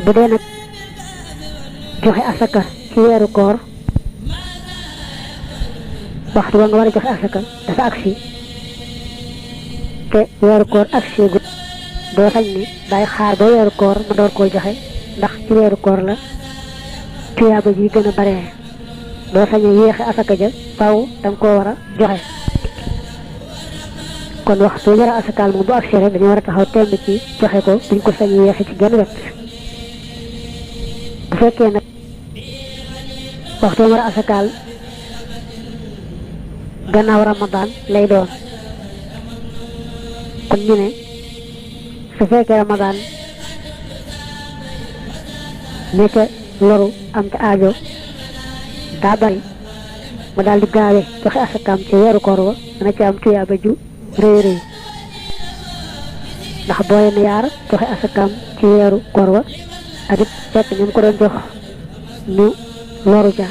bu dee nag joxe asaka ci weeru koor waxtu ba nga war a joxe asaka dafa agsi te weeru koor agsi gut doo sañ ni day xaar ba weeru koor ma door koo joxe ndax ci weeru koor la tuyaaba ji gën a bare doo sañ a yéexe asaka ja faw danga koo war a joxe kon waxtu wi jara asakaal moom bu agsi rek dañu war a taxaw temb ci joxe ko duñ ko sañ a yéexe ci genn wet bu fekkee nag waxtu wi jara asakaal gannaaw Ramadan lay doon kon ñu ne su fekkee Ramadan ne ca loru am ca aajo daa bari mu daal di gaawe joxe asakaam ci weeru koor wa dana ci am tuyaaba ju rëy rëy ndax booye na yaar joxe asakaam ci weeru koor wa ak it fekk ñu ko doon jox ñu loru ja